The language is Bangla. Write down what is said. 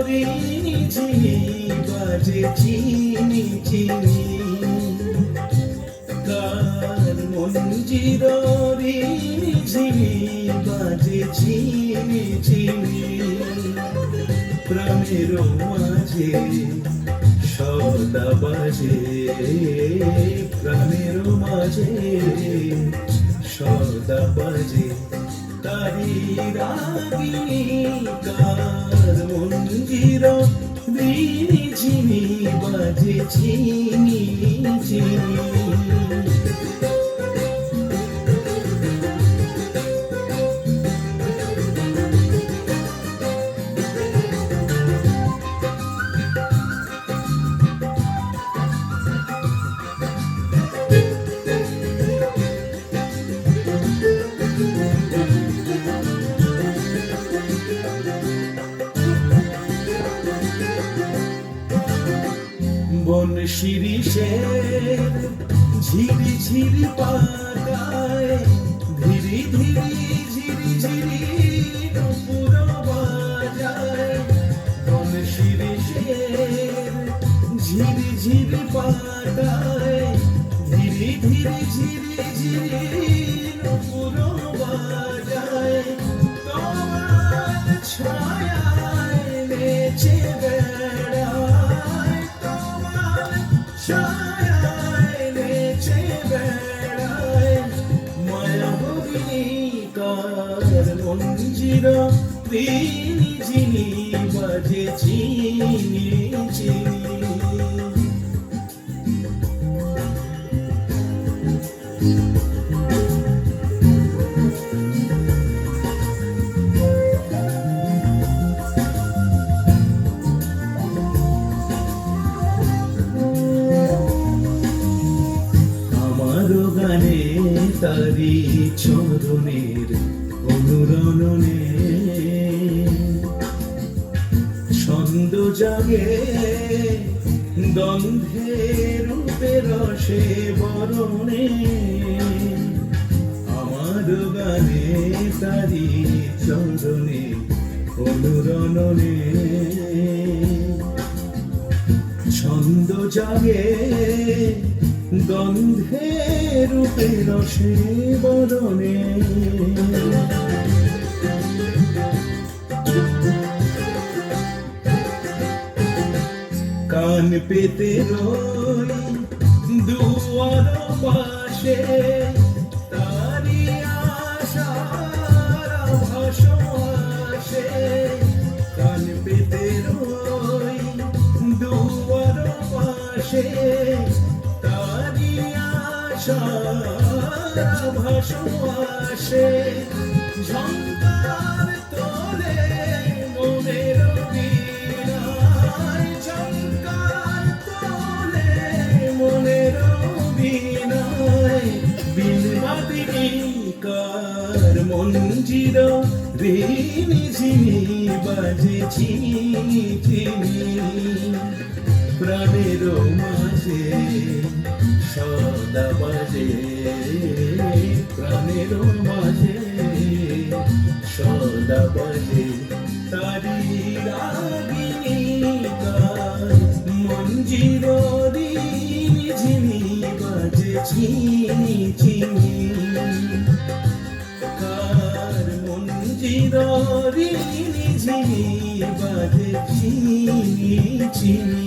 রিনি ঝিনি বাজে চিনি চিনি কার মঞ্জির রিনি ঝিনি বাজে চিনি চিনি প্রাণের মাঝে সদা বাজে প্রাণের মাঝে সদা বাজে তারি রাগিনী কার মঞ্জির রিনি ঝিনি বাজে চিনি চিনি বন শিরিষের ঝিরি ঝিরি পাতায় ধীরে ধীরে ঝিরি ঝিরি নূপুর বাজায় বন শিরিষের ঝিরি ঝিরি পাতায় ধীরে ধীরে ঝিরি ঝিরি নূপুর বাজায় তোমার ছায়ায় নেচে বেড়ায় ছায়ায় নেচে বেড়ায় মায়াবী কার মঞ্জির রিনি ঝিনি বাজে চিনি চিনি গানে তারি চরণের অনুরণনে ছন্দ জাগে গন্ধে রূপে রসে বরণে আমার গানে তারি চরণে অনুরণনে ছন্দ জাগে গন্ধে রূপে রসে বরণে কান পেতে রই দুয়ার পাশে তারি আশার আভাস আসে কান পেতে রই দুয়ার পাশে আভাস আসে ঝংকার তোলে মনের বীণায় ঝংকার তোলে মনের বীণায় বিনবাদিনী কার মঞ্জির রিনি ঝিনি বাজে চিনি চিনি প্রাণের মাঝে সদা বাজে প্রাণের মাঝে সদা বাজে তারি রাগিনী কার মঞ্জির রিনি ঝিনি বাজে চিনি চিনি কার মঞ্জির রিনি ঝিনি বাজে চিনি চিনি